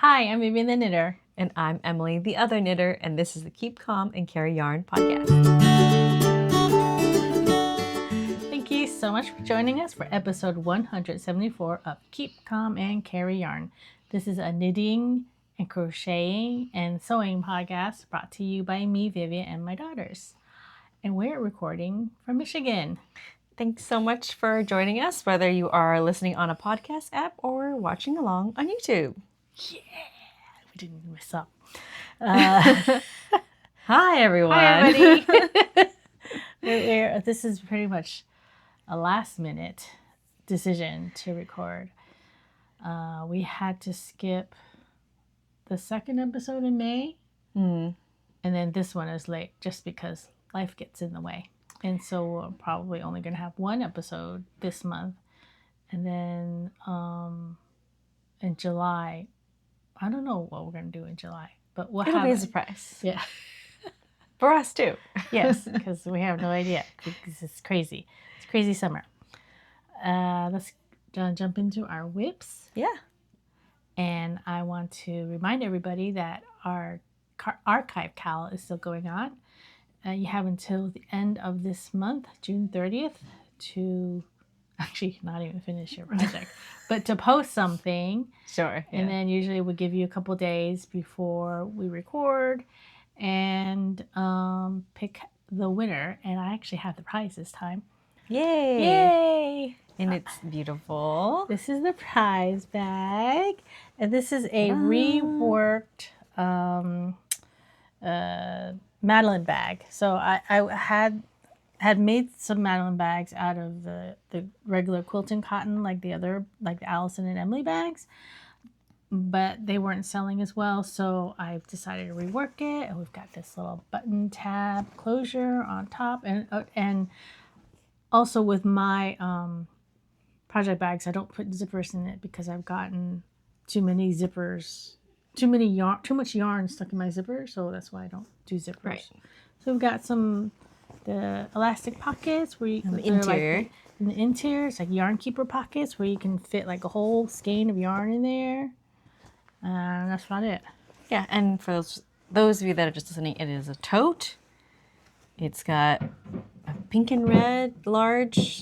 Hi, I'm Vivian the Knitter. And I'm Emily, the other knitter, and this is the Keep Calm and Carry Yarn podcast. Thank you so much for joining us for episode 174 of Keep Calm and Carry Yarn. This is a knitting and crocheting and sewing podcast brought to you by me, Vivian, and my daughters. And we're recording from Michigan. Thanks so much for joining us, whether you are listening on a podcast app or watching along on YouTube. Yeah, we didn't mess up. Hi, everyone. Hi, everybody. This is pretty much a last minute decision to record. We had to skip the second episode in May, and then this one is late just because life gets in the way. And so we're probably only going to have one episode this month. And then in July, I don't know what we're going to do in July, but we'll It'll have be a surprise. Yeah. For us, too. Yes, because we have no idea. Because it's crazy. It's crazy summer. Let's jump into our whips. Yeah. And I want to remind everybody that our archive cal is still going on. You have until the end of this month, June 30th, to actually not even finish your project, but to post something. Sure. And then usually we'll give you a couple days before we record and pick the winner. And I actually have the prize this time. Yay. Yay! And it's beautiful. This is the prize bag. And this is a reworked Madeline bag. So I had made some Madeline bags out of the regular quilting cotton, like the Allison and Emily bags, but they weren't selling as well. So I decided to rework it, and we've got this little button tab closure on top, and also with my project bags, I don't put zippers in it because I've gotten too many zippers. Too much yarn stuck in my zipper, so that's why I don't do zippers. Right. So we've got the elastic pockets where you can the interior. Like, in the interior, it's like yarn keeper pockets where you can fit like a whole skein of yarn in there. And that's about it. Yeah, and for those of you that are just listening, it is a tote. It's got a pink and red large.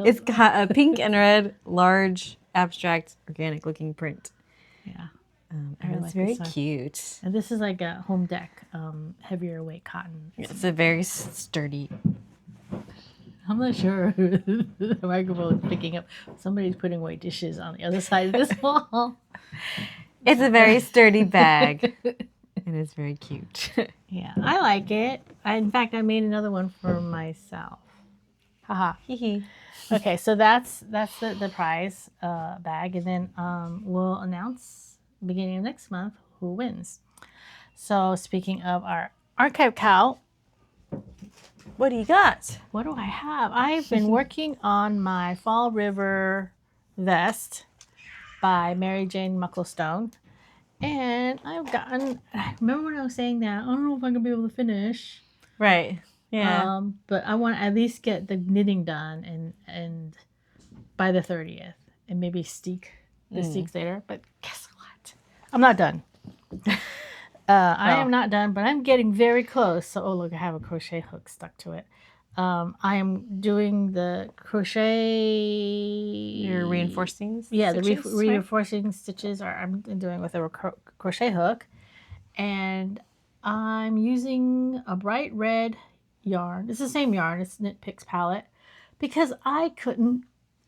It's got a pink and red, large, abstract, organic-looking print. Yeah. And it's very cute. And this is like a home deck, heavier weight cotton. It's a very sturdy. I'm not sure the microphone is picking up. Somebody's putting away dishes on the other side of this wall. It's a very sturdy bag. And it's very cute. Yeah, I like it. In fact, I made another one for myself. Haha. Hee. Okay, so that's the prize bag, and then we'll announce beginning of next month who wins. So speaking of our archive cal, what do you got? What do I have? I've been working on my Fall River vest by Mary Jane Mucklestone, and I remember when I was saying that I don't know if I'm gonna be able to finish. Right. Yeah. But I want to at least get the knitting done and by the 30th, and maybe steek later. But guess what? I'm not done. I am not done, but I'm getting very close. So, oh look, I have a crochet hook stuck to it. I am doing the crochet. Your reinforcing stitches? Yeah, the reinforcing stitches I'm doing with a crochet hook, and I'm using a bright red yarn. It's the same yarn. It's Knit Picks palette, because I couldn't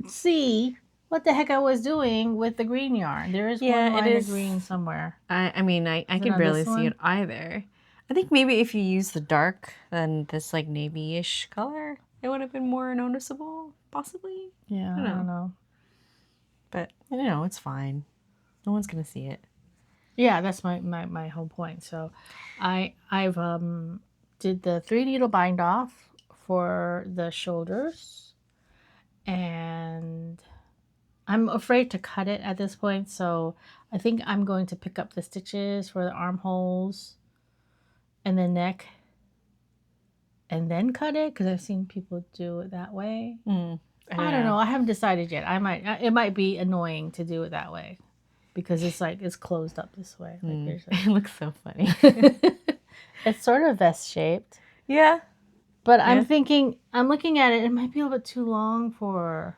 see what the heck I was doing with the green yarn. There is one line of green somewhere. I mean, I can barely see it either. I think maybe if you use the dark, then this like navy-ish color, it would have been more noticeable, possibly. Yeah, I don't know. But it's fine. No one's gonna see it. Yeah, that's my whole point. So, I've did the 3 needle bind off for the shoulders, and I'm afraid to cut it at this point, so I think I'm going to pick up the stitches for the armholes and the neck and then cut it, because I've seen people do it that way. I don't know. I haven't decided yet. It might be annoying to do it that way because it's closed up this way. Like it looks so funny. It's sort of vest shaped. Yeah. But I'm looking at it. It might be a little bit too long for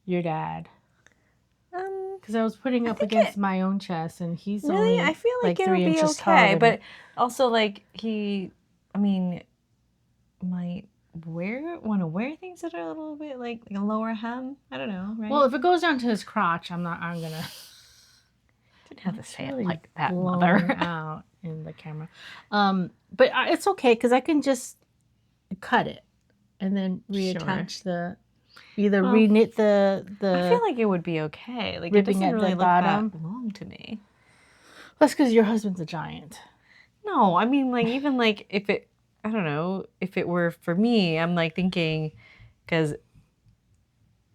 your dad. Because I was putting up against my own chest, and he's really. Only I feel like it'll 3 be inches okay, taller but also like might want to wear things that are a little bit like a lower hem. I don't know. Right? Well, if it goes down to his crotch, I'm gonna. Didn't have to say it really like that, blown mother. out in the camera, but it's okay because I can just cut it and then reattach either reknit the. I feel like it would be okay. Like it ribbing doesn't at really the look bottom. that long to me. That's because your husband's a giant. No, I mean like even like if it, I don't know, if it were for me, I'm like thinking, because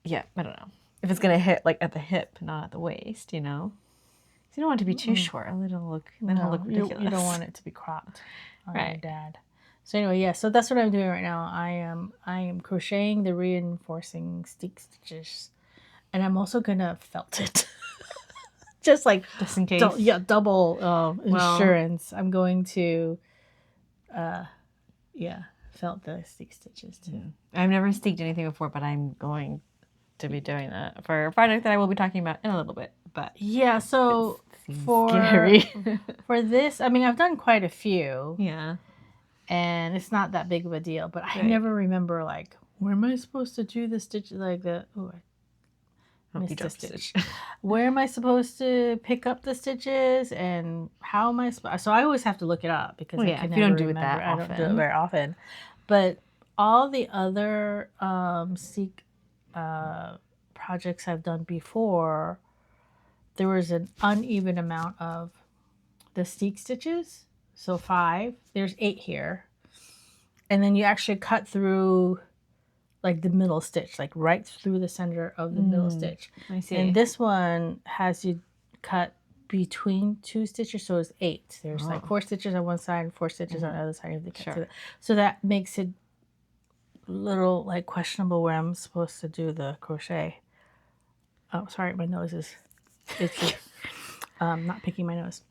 I don't know if it's gonna hit like at the hip, not at the waist, you know. So you don't want it to be too short. It'll look ridiculous. You don't want it to be cropped on your Right. dad. So anyway, so that's what I'm doing right now. I am crocheting the reinforcing stick stitches, and I'm also gonna felt it, just in case. Double insurance. I'm going to, felt the stick stitches too. I've never sticked anything before, but I'm going to be doing that for a project that I will be talking about in a little bit. But yeah, so for scary. For this, I mean, I've done quite a few. Yeah. And it's not that big of a deal, but I never remember like where am I supposed to do the stitch like the I missed the stitch. Where am I supposed to pick up the stitches and how am I so I always have to look it up because I can never remember. I don't do it very often. But all the other projects I've done before, there was an uneven amount of the steek stitches. So 5, there's 8 here. And then you actually cut through like the middle stitch, like right through the center of the middle stitch. I see. And this one has you cut between 2 stitches, so it's 8. There's like 4 stitches on one side and 4 stitches on the other side of the cut. So that makes it a little like questionable where I'm supposed to do the crochet. Oh, sorry, my nose is itchy. Not picking my nose.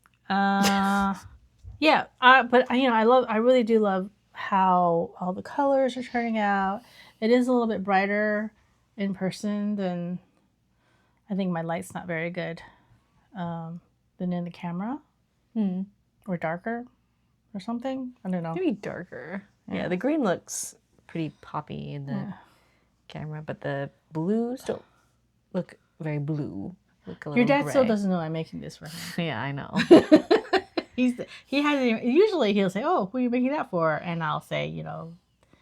Yeah, but I really do love how all the colors are turning out. It is a little bit brighter in person than, I think my light's not very good, than in the camera, or darker, or something. I don't know. Maybe darker. Yeah, the green looks pretty poppy in the camera, but the blues don't look very blue. Look a little Your dad gray. still doesn't know I'm making this for him. Yeah, I know. He hasn't even, usually he'll say, "Oh, who are you making that for?" And I'll say,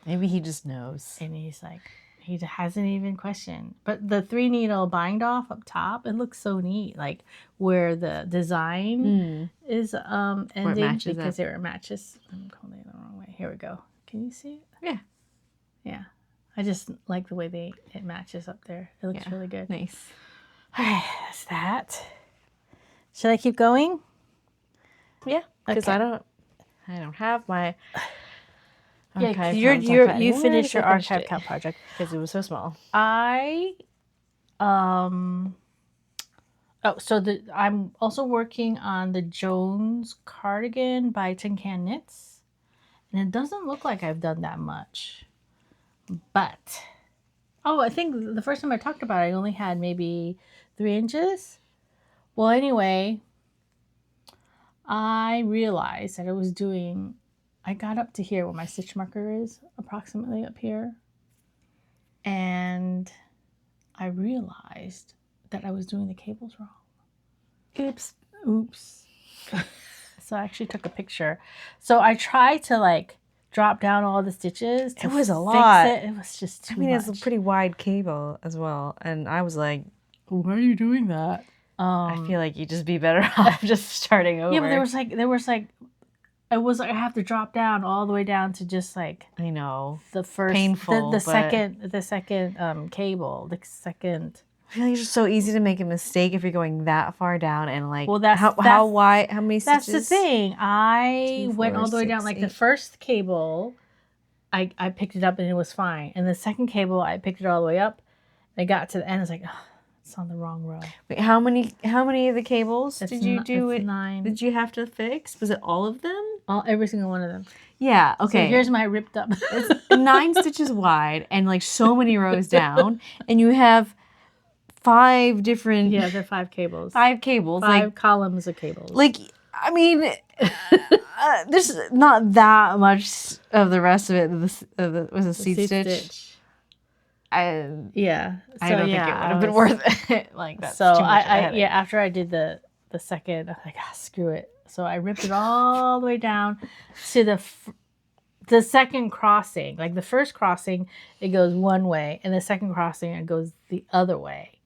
maybe he just knows. And he's like, he hasn't even questioned. But the 3-needle bind off up top, it looks so neat. Like where the design is ending because it matches. I'm holding it the wrong way. Here we go. Can you see it? Yeah. Yeah. I just like the way it matches up there. It looks really good. Nice. All right, that's that. Should I keep going? Yeah, because Okay. I don't have my. Yeah, you finished your archive count project because it was so small. I'm also working on the Jones cardigan by Tin Can Knits, and it doesn't look like I've done that much, but I think the first time I talked about it, I only had maybe 3 inches. Well, anyway, I realized that I got up to here where my stitch marker is, approximately up here. And I realized that I was doing the cables wrong. Oops. So I actually took a picture. So I tried to drop down all the stitches to It was a fix lot. It was just too much. It's a pretty wide cable as well. And I was like, why are you doing that? I feel like you'd just be better off just starting over. Yeah, but I have to drop down all the way down to just I know. The first Painful. second cable. The second. I feel like it's just so easy to make a mistake if you're going that far down and how wide, how many stitches? That's the thing. I 2, 4, went all the way 6, down 8. the first cable, I picked it up and it was fine. And the second cable I picked it all the way up I got to the end. I was like, oh, it's on the wrong row. Wait, how many of the cables It's did you do it's it? 9. Did you have to fix? Was it all of them? Every single one of them. Yeah. Okay. So here's my ripped up. It's 9 stitches wide and like so many rows down, and you have 5 different. Yeah, they're 5 cables. 5 cables. 5 columns of cables. Like I mean, there's not that much of the rest of it. Was a seed stitch. Yeah. So, I don't think it would have been worth it. Like that's so too much after I did the second, I was like, screw it. So I ripped it all the way down to the second crossing. Like the first crossing, it goes one way, and the second crossing, it goes the other way.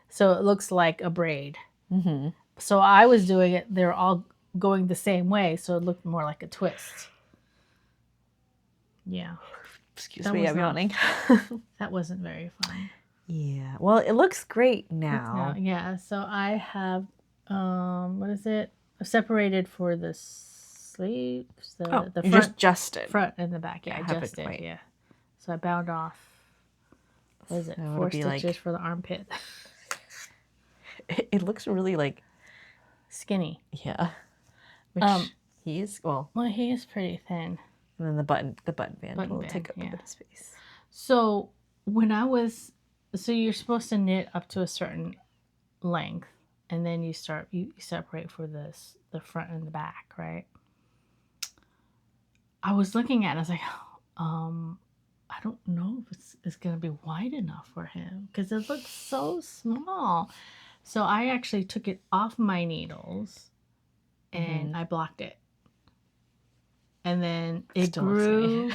So it looks like a braid. Mm-hmm. So I was doing it. They're all going the same way, so it looked more like a twist. Yeah. Excuse me, I'm yawning. That wasn't very fun. Yeah. Well, it looks great now. Yeah. So I have, what is it? Separated for the sleeves. The you front, just it. Front and the back. Yeah, I I haven't just did. quite. Yeah. So I bound off. What is it? 4 stitches for the armpit. It looks really like skinny. Yeah. Which he is well, he is pretty thin. And then the button band will take up a bit of space. So so you're supposed to knit up to a certain length, and then you separate for the front and the back, right? I was looking at it, I was like, I don't know if it's gonna be wide enough for him because it looks so small. So I actually took it off my needles and I blocked it. And then it grew.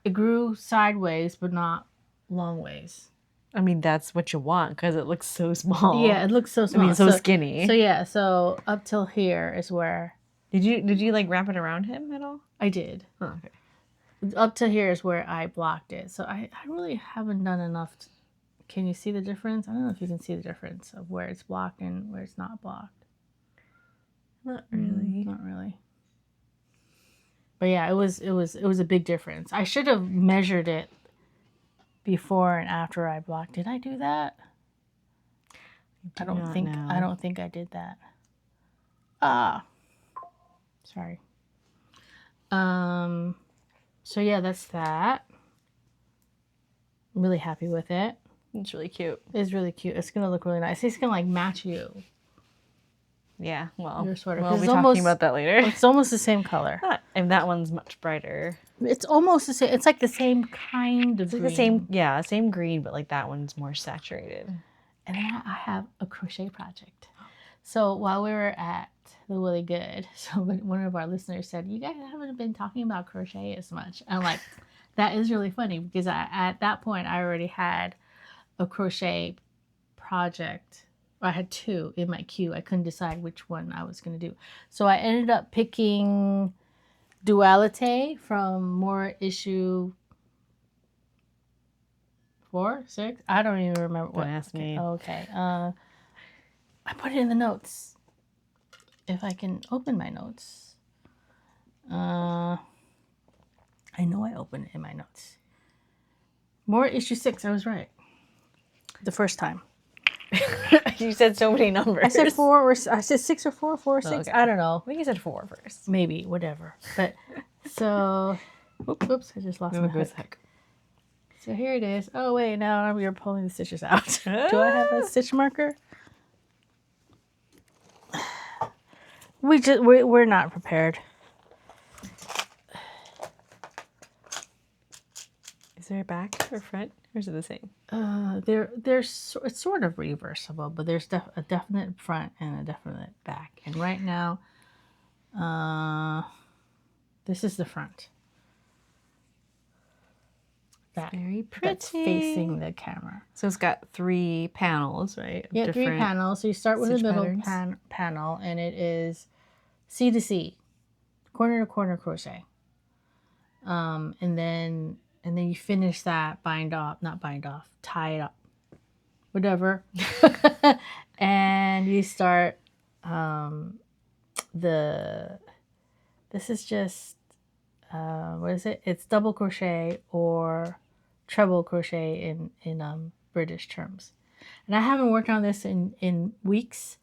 It grew sideways, but not long ways. I mean, that's what you want because it looks so small. Yeah, it looks so small. I mean, so skinny. So yeah, so up till here is where. Did you like wrap it around him at all? I did. Oh, okay. Up to here is where I blocked it. So I really haven't done enough. Can you see the difference? I don't know if you can see the difference of where it's blocked and where it's not blocked. Not really. Not really. But yeah, it was a big difference. I should have measured it before and after I blocked. Did I do that? I don't think I did that. Sorry. So yeah, that's that. I'm really happy with it. It's really cute. It's really cute. It's gonna look really nice. It's gonna like match you. Yeah, well, your sweater. We'll be talking about that later. It's almost the same color. And that one's much brighter. It's almost the same. It's like the same kind of green. Like the same green, but like that one's more saturated. And then I have a crochet project. So while we were at the Willy Good, so one of our listeners said, "You guys haven't been talking about crochet as much." I'm like, that is really funny because at that point I already had a crochet project. I had 2 in my queue. I couldn't decide which one I was going to do. So I ended up picking Dualité from more issue 4, 6. I don't even remember what. Don't ask me. Okay. I put it in the notes. If I can open my notes. I know I opened it in my notes. More issue 6. I was right. The first time. You said so many numbers. I said 4 or I said 6 or 4 or 6. Okay. I don't know. I think you said 4 first. Maybe, whatever. But so, oops, I just lost my hook. So here it is. Oh wait, now you're pulling the stitches out. Do I have a stitch marker? We're not prepared. Is there a back or front, or is it the same? It's sort of reversible, but there's a definite front and a definite back. And right now, this is the front. Very pretty. That's facing the camera. So it's got 3 panels, right? Yeah, 3 panels. So you start with the middle panel, and it is C to C, corner to corner crochet. And then you finish that, tie it up, whatever. And you start this is just what is it? It's double crochet or treble crochet in British terms. And I haven't worked on this in weeks.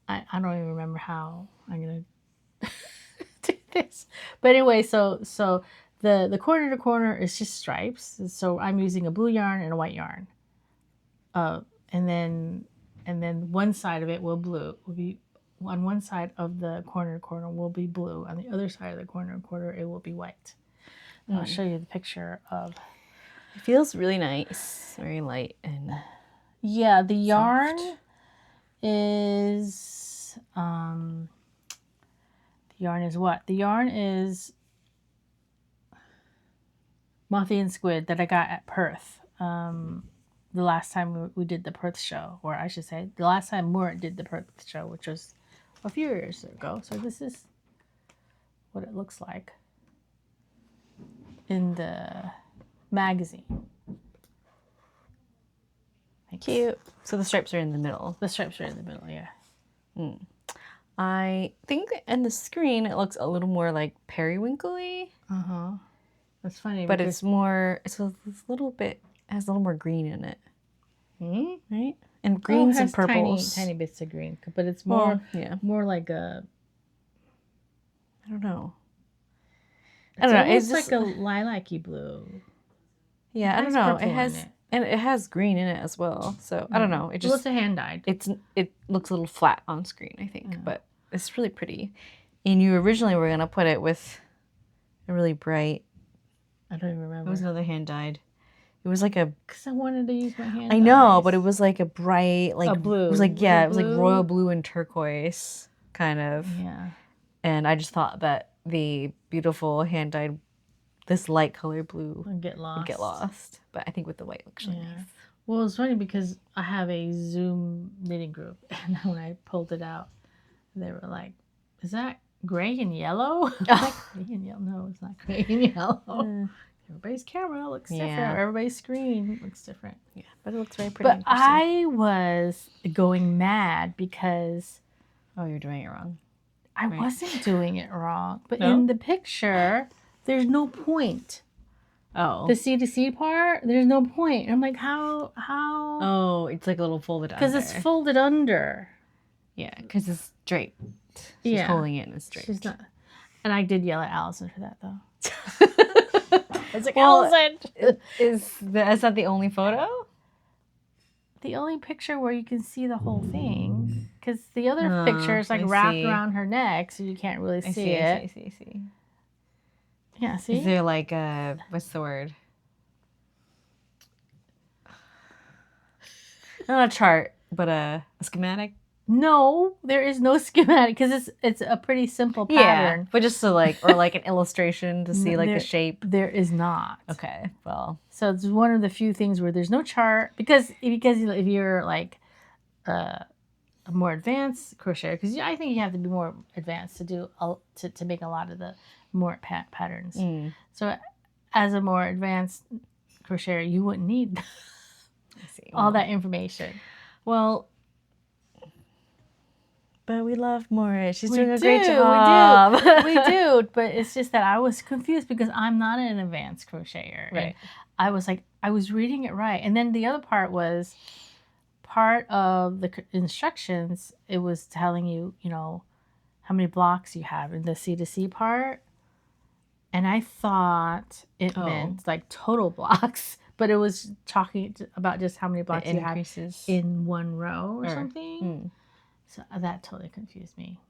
I don't even remember how I'm gonna do this. But anyway, so the corner to corner is just stripes. So I'm using a blue yarn and a white yarn. And then one side of it will be on one side of the corner to corner will be blue. On the other side of the corner to corner it will be white. I'll show you the picture of. It feels really nice, very light and yeah. The yarn soft. is the yarn is what? The yarn is Mothy and Squid that I got at Perth. The last time we did the Perth show, or I should say, the last time Moore did the Perth show, which was a few years ago. So this is what it looks like in the magazine. Thanks. Cute. So the stripes are in the middle. The stripes are in the middle, yeah. I think in the screen it looks a little more like periwinkly. That's funny. But it's more, it's a little bit, has a little more green in it. Right? And greens and purples. Tiny bits of green, but it's more, more like a, I don't know. It's almost like a lilac-y blue. Yeah, I don't know. It has, and it has green in it as well. So I don't know. It just, it's a hand dyed. It looks a little flat on screen, I think, but it's really pretty. And you originally were gonna put it with a really bright. I don't even remember. It was another hand dyed. It was like a. Because I wanted to use my hand. I know, but it was like a bright, like a blue. It was like it was like royal blue and turquoise kind of. Yeah. And I just thought that the beautiful hand dyed, this light color blue would get lost. But I think with the white looks really nice. Well, it's funny because I have a Zoom knitting group, and when I pulled it out, they were like, "Is that gray and yellow?" Like, gray and yellow? No, it's not gray and yellow. Everybody's camera looks different. Everybody's screen looks different. Yeah, but it looks very pretty. But I was going mad because... Oh, you're doing it wrong. I wasn't doing it wrong. But in the picture, there's no point. Oh. The C to C part, there's no point. I'm like, how? Oh, it's like a little folded under. Because it's folded under. Yeah, because it's draped. She's holding it and it's draped. She's not. And I did yell at Allison for that, though. I was like, Allison! Is that the only photo? The only picture where you can see the whole thing. Because the other picture is like wrapped around her neck, so you can't really see it. I see. Yeah, see? Is there like a, what's the word? Not a chart, but a schematic? No, there is no schematic because it's a pretty simple pattern. Yeah, but just to like, or like an illustration to see like the shape. There is not. Okay, well. So it's one of the few things where there's no chart because if you're like a more advanced crocheter, because I think you have to be more advanced to do to make a lot of the more patterns. So as a more advanced crocheter, you wouldn't need all that information. Well. But we love Maura. She's doing a great job. We do. But it's just that I was confused because I'm not an advanced crocheter. Right. And I was like, I was reading it right. And then the other part was part of the instructions. It was telling you, how many blocks you have in the C to C part. And I thought it meant like total blocks. But it was talking about just how many blocks you have in one row or something. So that totally confused me.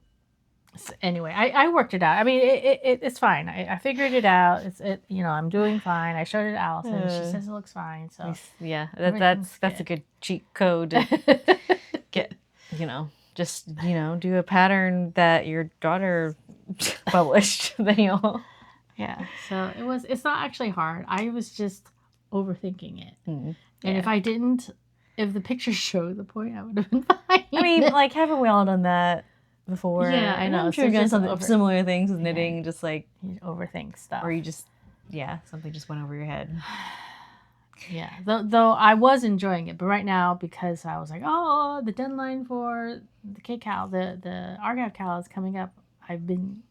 So anyway, I worked it out. I mean, it's fine. I figured it out. I'm doing fine. I showed it to Allison. She says it looks fine. So yeah, that's a good cheat code to get. Just do a pattern that your daughter published. Then you'll. Yeah. So it's not actually hard. I was just overthinking it. And if the picture showed the point, I would have been fine. I mean, like, haven't we all done that before? Yeah, I know. I'm sure you've done some similar things with knitting, just like... You overthink stuff. Or you just, something just went over your head. Yeah, though I was enjoying it. But right now, because I was like, the deadline for the K-Cal, the Archive Cal is coming up. I've been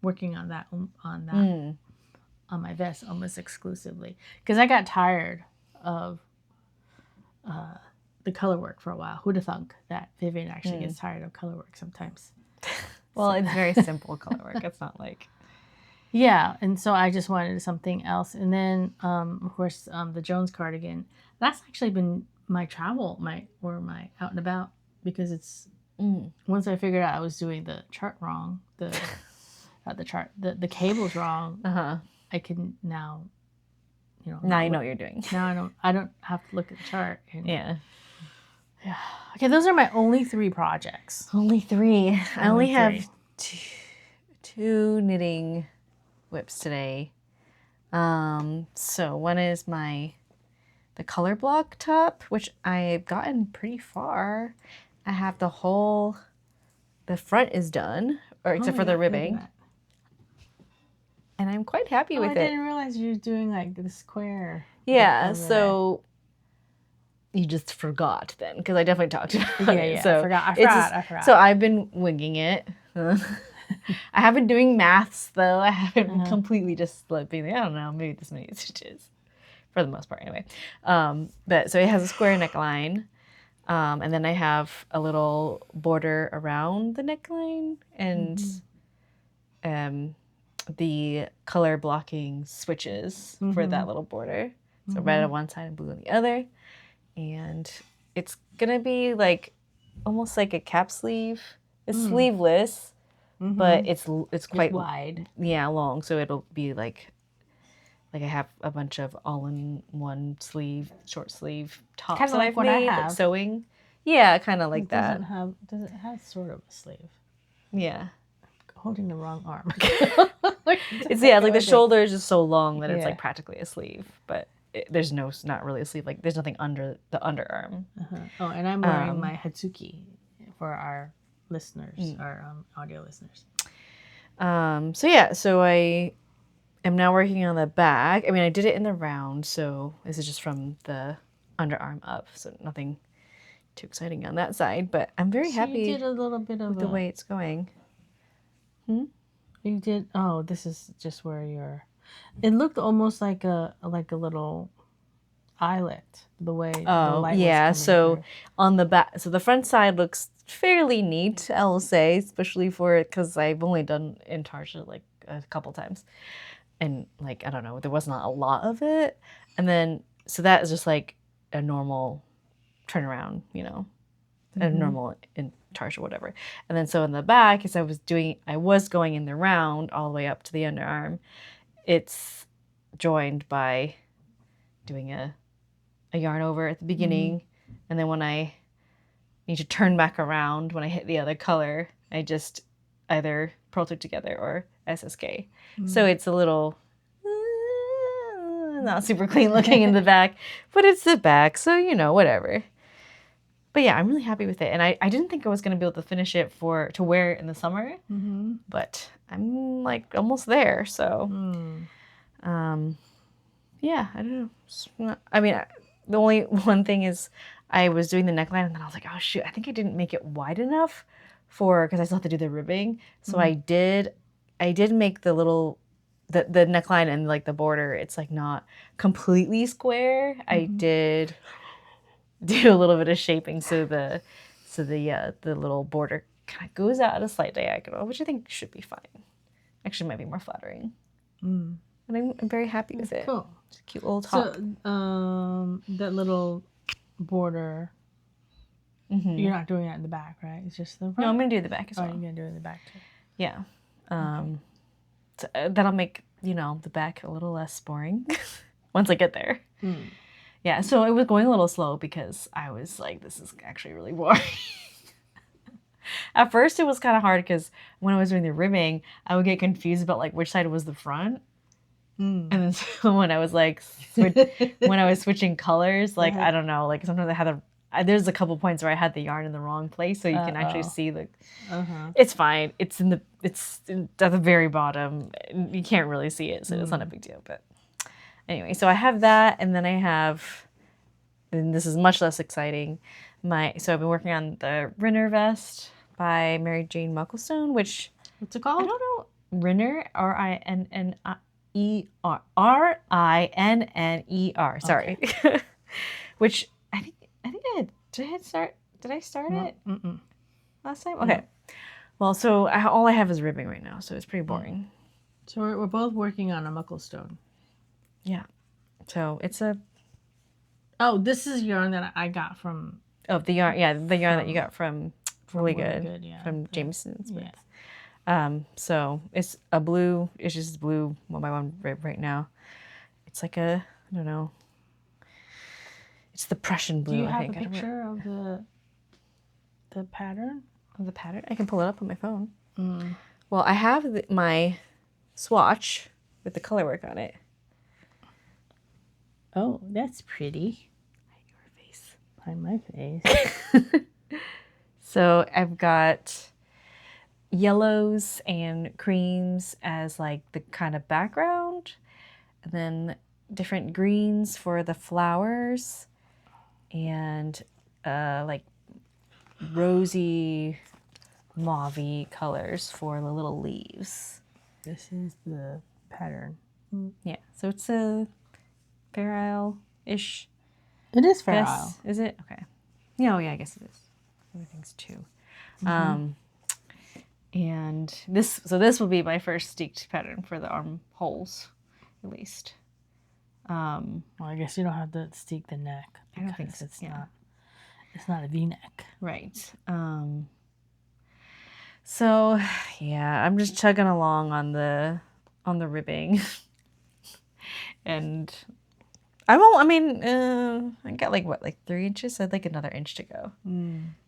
working on that on my vest almost exclusively because I got tired of the color work for a while. Who'd have thunk that Vivian actually gets tired of color work sometimes? Well, it's very simple color work. It's not like... Yeah, and so I just wanted something else. And then, of course, the Jones cardigan. That's actually been my travel, my out and about, because it's once I figured out I was doing the chart wrong, not the chart, the cables wrong. I can now, now you know what you're doing. Now I don't have to look at the chart. Yeah. Okay, those are my only 3 projects. Only 3. I only have two knitting whips today. So one is the color block top, which I've gotten pretty far. I have the front is done, or except for the ribbing. And I'm quite happy with it. I didn't realize you were doing like the square. Yeah, so you just forgot then, because I definitely talked about it. Yeah, so I forgot. So I've been winging it. I have been doing maths, though. I haven't completely just being like, I don't know, maybe this many stitches. For the most part, anyway. But so it has a square neckline. And then I have a little border around the neckline and the color blocking switches for that little border. So red on one side and blue on the other. And it's gonna be like almost like a cap sleeve. It's sleeveless, but it's quite wide. Yeah, long. So it'll be like I have a bunch of all-in-one sleeve, short sleeve tops Kind of like what made, I have. like sewing. Yeah, kind of like that. Does it have sort of a sleeve? Yeah. Holding the wrong arm. It's like the shoulder is just so long that it's like practically a sleeve, but there's not really a sleeve. Like there's nothing under the underarm. Oh, and I'm wearing my Hatsuki for our listeners, our audio listeners. So I am now working on the back. I mean, I did it in the round, so this is just from the underarm up, so nothing too exciting on that side. But I'm very happy. You did a little bit of with the way it's going. You did. Oh, this is just where you're. It looked almost like a little eyelet. The way. Oh, the light yeah. was So through. on the back, so the front side looks fairly neat, I will say, especially for it because I've only done intarsia like a couple times, and like I don't know, there was not a lot of it, and then so that is just like a normal turnaround, a normal intarsia, whatever. And then so in the back, as I was going in the round all the way up to the underarm, it's joined by doing a yarn over at the beginning, and then when I need to turn back around when I hit the other color, I just either purl tube together or SSK. So it's a little not super clean looking in the back, but it's the back, so whatever. But yeah, I'm really happy with it, and I didn't think I was going to be able to finish it to wear it in the summer, but I'm like almost there. So, yeah, I don't know. I mean, the only one thing is I was doing the neckline, and then I was like, oh shoot, I think I didn't make it wide enough because I still have to do the ribbing. So I did make the little the neckline and like the border. It's like not completely square. I did do a little bit of shaping, so the little border kind of goes out at a slight diagonal, which I think should be fine. Actually, might be more flattering. And I'm very happy with it. Cool. It's a cute little top. So, that little border, you're not doing that in the back, right? It's just the front? No, I'm gonna do the back as well. You're gonna do it in the back too. Yeah. So that'll make the back a little less boring once I get there. Yeah, so it was going a little slow because I was like, this is actually really boring. At first, it was kind of hard because when I was doing the ribbing, I would get confused about like which side was the front. And then so when I was like, when I was switching colors, like I don't know, like sometimes I had there's a couple points where I had the yarn in the wrong place, so you can actually see the. It's fine. It's at the very bottom. You can't really see it, so it's not a big deal. But anyway, so I have that, and then I have, and this is much less exciting. So I've been working on the Rinner Vest by Mary Jane Mucklestone, which What's it called? I don't know. Rinner, R-I-N-N-I. Rinner. Sorry. Okay. Which I think did I start it last time? Okay. Well, so all I have is ribbing right now, so it's pretty boring. So we're both working on a mucklestone. Yeah. So it's a Oh, this is yarn that I got from. Oh, the yarn, the yarn that you got from Really Good, yeah. from Jameson's. Yeah. So it's a blue. It's just blue 1x1 rib right now. It's like a, I don't know. It's the Prussian blue. Do you I have think. a picture of the pattern? Of the pattern? I can pull it up on my phone. Well, I have my swatch with the color work on it. Oh, that's pretty. Hide your face. Hide my face. So I've got yellows and creams as like the kind of background, and then different greens for the flowers, and like rosy mauve-y colors for the little leaves. This is the pattern. Yeah, so it's a Fair Isle-ish. It is Fair Yes. Isle. Is it? Okay. Yeah, I guess it is. Other things too. And this will be my first steeked pattern for the armholes, at least. Well, I guess you don't have to steek the neck. I don't think so, it's not a V-neck. Right. So yeah, I'm just chugging along on the ribbing. And I got like 3 inches, so I'd like another inch to go.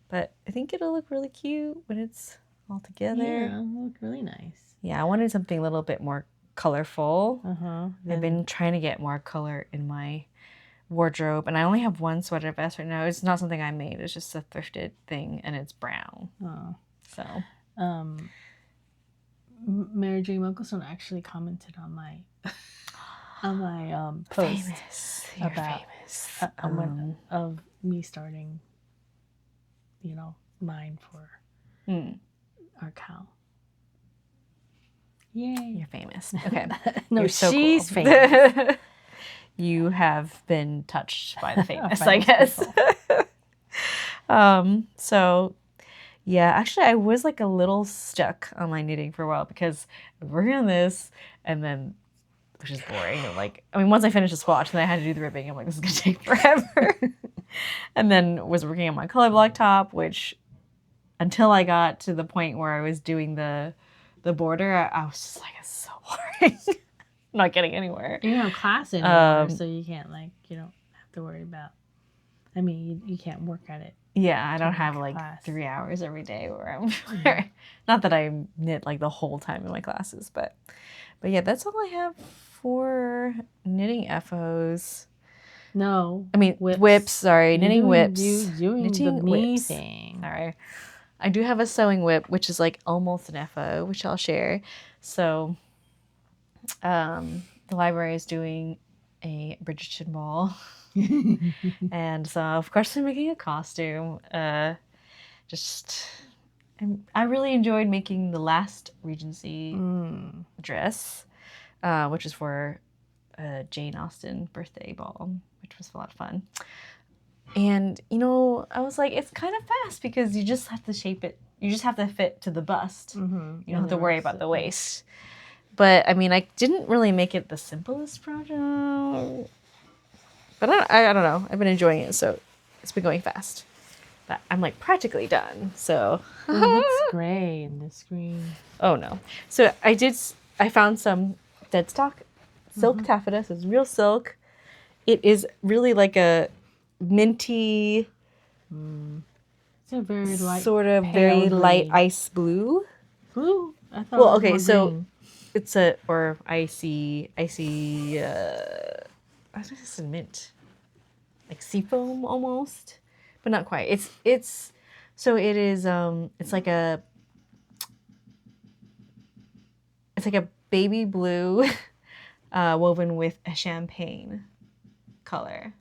But I think it'll look really cute when it's all together. Yeah, it'll look really nice. Yeah, I wanted something a little bit more colorful. I've been trying to get more color in my wardrobe, and I only have one sweater vest right now. It's not something I made. It's just a thrifted thing, and it's brown. Oh. So, Mary J. Mucklestone actually commented on my post famous. You're about famous. of me starting, mine for our cow. Yay! You're famous. Okay. No, You're so she's cool. famous. You have been touched by the famous, By I those guess. people. So yeah, actually I was like a little stuck on my knitting for a while because I was working on this, and then, which is boring. And once I finished the swatch, then I had to do the ribbing. I'm like, this is gonna take forever. And then was working on my color block top, which until I got to the point where I was doing the border, I was just like, it's so boring. I'm not getting anywhere. You don't have class anymore, so you can't you don't have to worry about. I mean, you can't work at it. Yeah, I don't have class. 3 hours every day where I'm. Not that I knit the whole time in my classes, but yeah, that's all I have for knitting FOs. No, I mean whips. Sorry, knitting whips. Doing knitting the me whips. thing. Sorry. I do have a sewing whip, which is almost an FO, which I'll share. So, the library is doing a Bridgerton ball. And so, of course, I'm making a costume. I really enjoyed making the last Regency dress, which is for Jane Austen birthday ball, which was a lot of fun. And, I was like, it's kind of fast because you just have to shape it. You just have to fit to the bust. You don't have to worry about the waist. But, I didn't really make it the simplest project. But I don't know. I've been enjoying it, so it's been going fast. But I'm, practically done, so. It looks great in the screen. Oh, no. So I found some dead stock silk taffeta. So it's real silk. It is really like a minty, It's a very light, very light green. ice blue. Blue. I thought. Well, it was okay, more so green. it's icy. I think it's a mint, like seafoam almost, but not quite. It's like a baby blue, woven with a champagne color.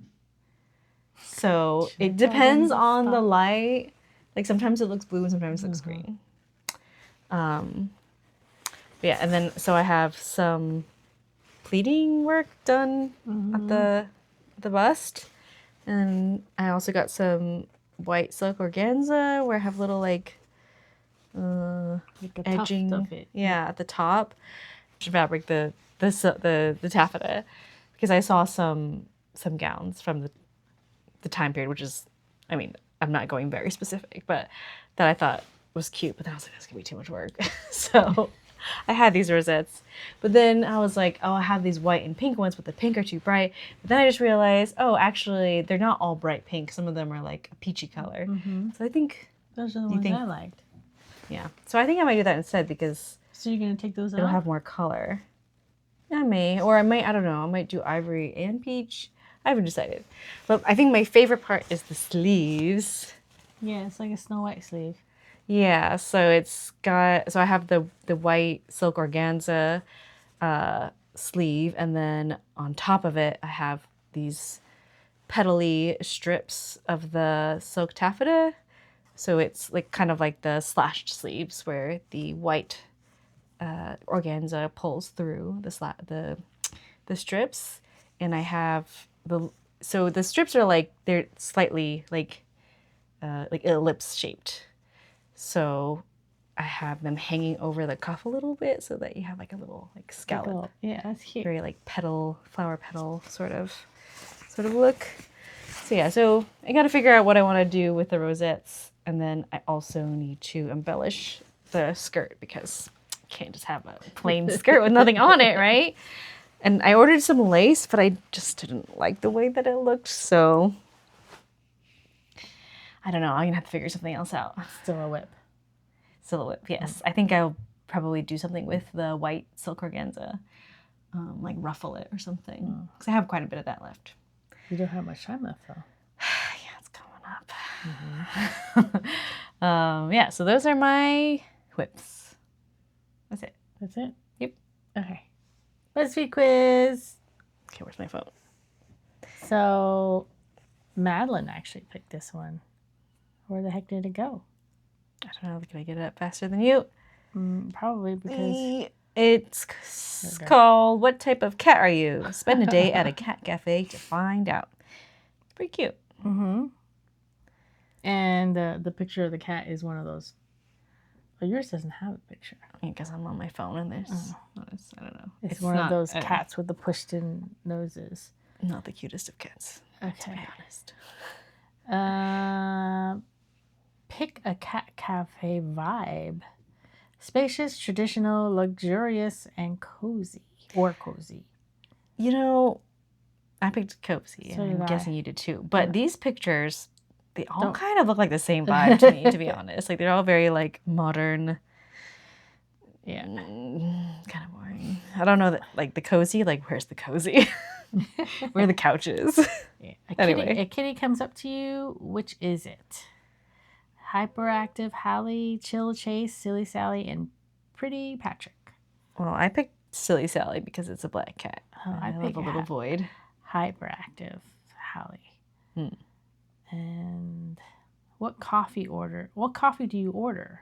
So it depends on the light. Sometimes it looks blue and sometimes it looks green. Yeah, and then so I have some pleating work done Mm-hmm. at the bust. And I also got some white silk organza where I have little like Like a edging tuft of it. at the top. Fabric the taffeta, because I saw some gowns from the time period, which is, I mean, I'm not going very specific, but that I thought was cute, but then I was like, that's gonna be too much work. So I had these rosettes, but then I was like, oh, I have these white and pink ones, but the pink are too bright. But then I just realized, oh, actually, they're not all bright pink. Some of them are like a peachy color. Mm-hmm. So I think Those are the ones I liked. yeah. So I think I might do that instead because So you're gonna take those it'll off? have more color. I may, or I might, I don't know, I might do ivory and peach. I haven't decided. But I think my favorite part is the sleeves. Yeah, it's like a Snow White sleeve. Yeah, so it's got, so I have the white silk organza sleeve, and then on top of it, I have these petally strips of the silk taffeta. So it's like kind of like the slashed sleeves where the white organza pulls through the strips, and I have so the strips are like they're slightly like ellipse shaped, so I have them hanging over the cuff a little bit so that you have like a little like scallop. Yeah, that's cute. Very like flower petal sort of look. So yeah, so I got to figure out what I want to do with the rosettes, and then I also need to embellish the skirt because can't just have a plain skirt with nothing on it, right? And I ordered some lace, but I just didn't like the way that it looked, so I don't know. I'm gonna have to figure something else out. Still a whip. Silhouette, yes. I think I'll probably do something with the white silk organza, like ruffle it or something, because I have quite a bit of that left. You don't have much time left though. Yeah, it's coming up. Mm-hmm. Yeah, so those are my whips. That's it. That's it? Yep. Okay. Buzzfeed quiz. Okay, where's my phone? So, Madeline actually picked this one. Where the heck did it go? I don't know. Can I get it up faster than you? Probably because... It's called What Type of Cat Are You? Spend a day at a cat cafe to find out. It's pretty cute. Mm-hmm. And the picture of the cat is one of those... Well, yours doesn't have a picture. Because I'm on my phone and there's... I don't know. It's one of those cats with the pushed-in noses. Not the cutest of cats, to be honest. Pick a cat cafe vibe. Spacious, traditional, luxurious, and cozy. Or cozy. You know, I picked cozy, So and did I'm I. guessing you did too. But these pictures, they all kind of look like the same vibe to me, to be honest. Like, they're all very, like, modern. Yeah. Kind of boring. I don't know that, like, the cozy, like, where's the cozy? Where are the couches? Yeah. Anyway. A kitty comes up to you. Which is it? Hyperactive Hallie, Chill Chase, Silly Sally, and Pretty Patrick. Well, I picked Silly Sally because it's a black cat. Oh, I love picked a little void. Hyperactive Hallie. And what coffee do you order?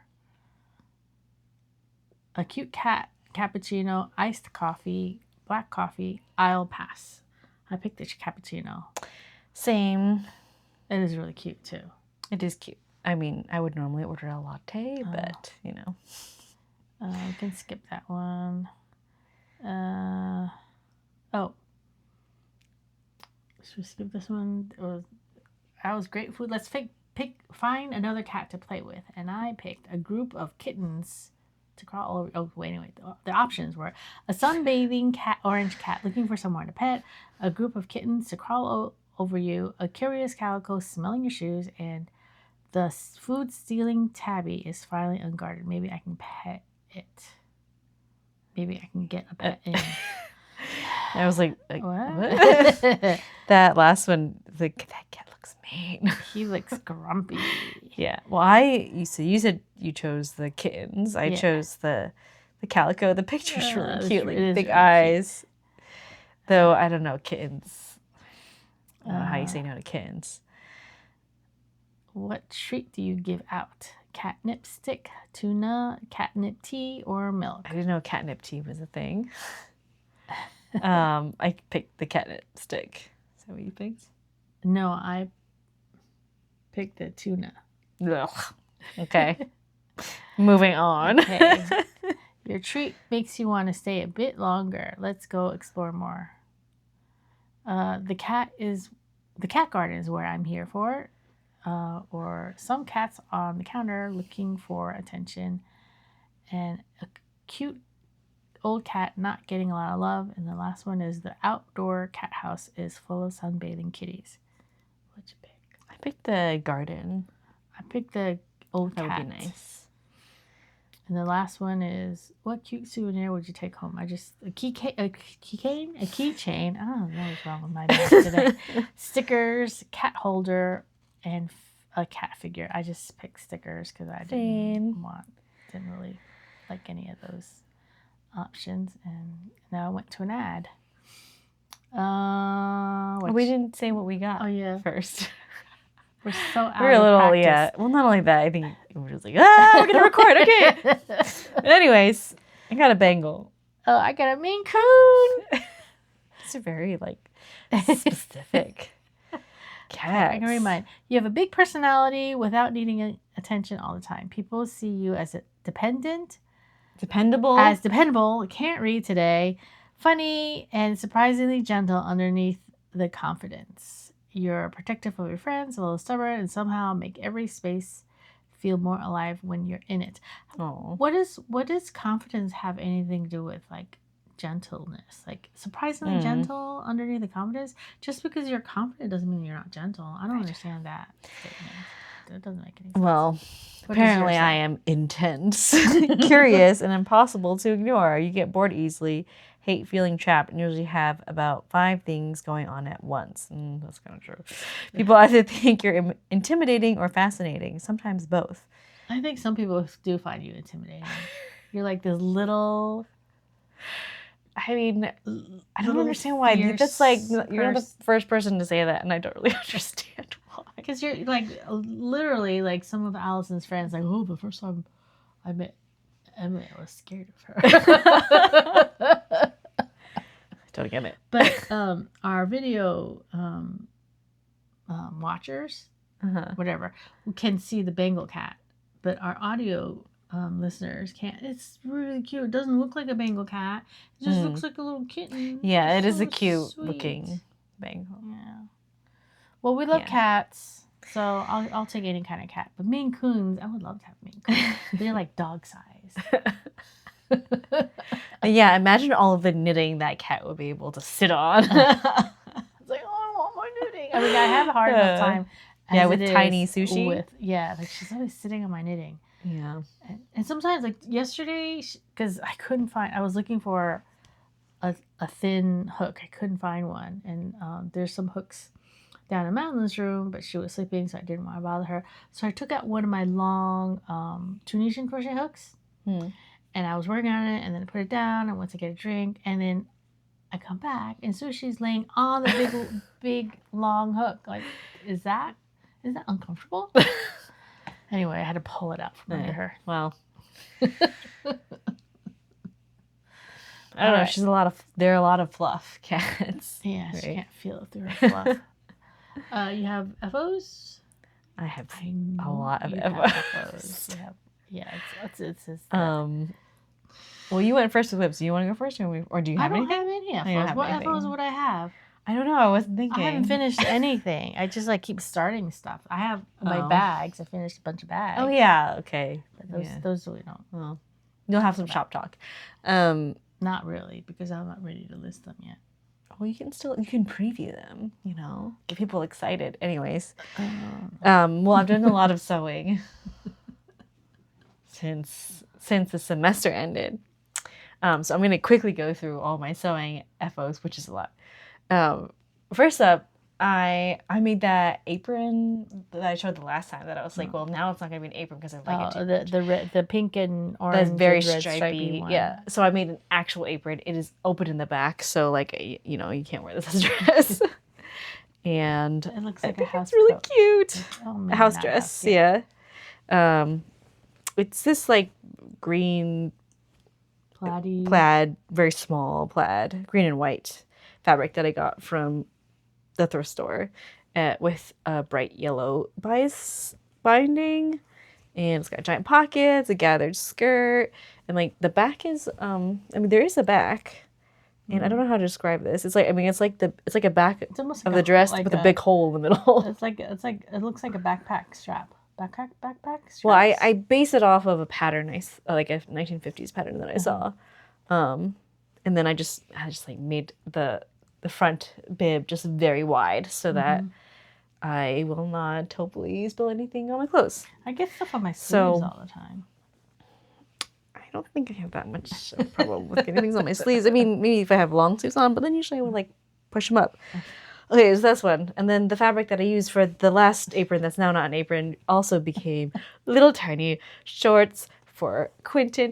A cute cat, cappuccino, iced coffee, black coffee, I'll pass. I picked the cappuccino. Same. It is really cute too. It is cute. I mean, I would normally order a latte, but, you know. We can skip that one. Should we skip this one? That was great food. Let's find another cat to play with. And I picked a group of kittens to crawl over. Oh, wait. The options were a sunbathing orange cat looking for someone to pet, a group of kittens to crawl over you, a curious calico smelling your shoes, and the food-stealing tabby is finally unguarded. Maybe I can pet it. Maybe I can get a pet in. I was like what? That last one, that cat looks mean. He looks grumpy. Yeah. Well, you said you chose the kittens. I chose the calico. The picture's really cute, like big eyes. Cute. Though I don't know kittens. I don't know how you say no to kittens. What treat do you give out? Catnip stick, tuna, catnip tea, or milk? I didn't know catnip tea was a thing. I picked the catnip stick. Is that what you picked? No, I picked the tuna. Ugh. Okay. Moving on. Okay. Your treat makes you want to stay a bit longer. Let's go explore more. The cat garden is where I'm here for. Or some cats on the counter looking for attention. And a cute old cat not getting a lot of love. And the last one is the outdoor cat house is full of sunbathing kitties. What'd you pick? I picked the garden. I picked the old cat. That would be nice. And the last one is, what cute souvenir would you take home? A keychain? I don't know what's wrong with my math today. Stickers, cat holder, and a cat figure. I just picked stickers because I didn't really like any of those options. And now I went to an ad. We didn't say what we got. Oh yeah, first. We're so out We're a little, of practice. yeah. Well, not only that, I think we were just like, we're going to record. Okay. But anyways, I got a bangle. Oh, I got a Maine Coon. These are very, specific cats. I can remind you have a big personality without needing attention all the time. People see you as Dependable. Can't read today, funny, and surprisingly gentle underneath the confidence. You're protective of your friends, a little stubborn, and somehow make every space feel more alive when you're in it. Oh. What does confidence have anything to do with gentleness? Surprisingly gentle underneath the confidence? Just because you're confident doesn't mean you're not gentle. I don't understand that statement. That doesn't make any sense. Well, apparently I am intense, curious, and impossible to ignore. You get bored easily, hate feeling trapped, and usually have about 5 things going on at once. That's kind of true. People either think you're intimidating or fascinating, sometimes both. I think some people do find you intimidating. You're like this little... I mean, I don't understand why. That's you're not the first person to say that, and I don't really understand why. Because you're literally some of Allison's friends, the first time I met Emily, I was scared of her. Don't get it. But our video watchers, whatever, can see the Bengal cat, but our audio listeners can't. It's really cute. It doesn't look like a Bengal cat. It just looks like a little kitten. Yeah, it is a So cute sweet. looking Bengal. Yeah. Well, we love cats, so I'll take any kind of cat. But Maine Coons, I would love to have Maine Coons. They're like dog size. Yeah, imagine all of the knitting that cat would be able to sit on. It's I want more knitting. I mean, I have a hard enough time. With tiny sushi. She's always sitting on my knitting. Yeah. And sometimes, yesterday, because I couldn't find, I was looking for a thin hook. I couldn't find one. And there's some hooks down in Madeline's room, but she was sleeping, so I didn't want to bother her. So I took out one of my long Tunisian crochet hooks, and I was working on it, and then I put it down. I went to get a drink, and then I come back, and Sushi's laying on the big long hook. Is that uncomfortable? Anyway, I had to pull it out from under her. Well, I don't know. They're a lot of fluff cats. Yeah, right? She can't feel it through her fluff. You have FOs? I have a lot of FOs. It's well, you went first with whips. Do you want to go first, or do you have anything? I don't have any FOs. What FOs would I have? I don't know. I wasn't thinking. I haven't finished anything. I just keep starting stuff. I have my bags. I finished a bunch of bags. Oh yeah, okay. But those we don't. Well, you'll have some shop talk. Not really, because I'm not ready to list them yet. Well, you can preview them. Get people excited. Anyways, well, I've done a lot of sewing since the semester ended. So I'm going to quickly go through all my sewing FOs, which is a lot. First up, I made that apron that I showed the last time that I was like, well, now it's not going to be an apron because I like it too much. The pink and orange. That's very red stripy one. Yeah. So I made an actual apron. It is open in the back, so you can't wear this as a dress. And it looks like a house. It's really coat. cute. A house dress. Yeah. It's this green Plaid. very small plaid, green and white fabric that I got from the thrift store with a bright yellow binding. And it's got giant pockets, a gathered skirt, and like the back is there is a back. And I don't know how to describe this. It's like it's like a back It's almost of like the dress like with a big hole in the middle. It's like it looks like a backpack strap. Backpack straps? Well, I base it off of a pattern like a 1950s pattern that I saw. And then I just like made the front bib just very wide so that I will not hopefully spill anything on my clothes. I get stuff on my sleeves all the time. I don't think I have that much of a problem with getting things on my sleeves. I mean, maybe if I have long sleeves on, but then usually I would like push them up. Okay, so that's one. And then the fabric that I used for the last apron that's now not an apron also became little tiny shorts for Quentin.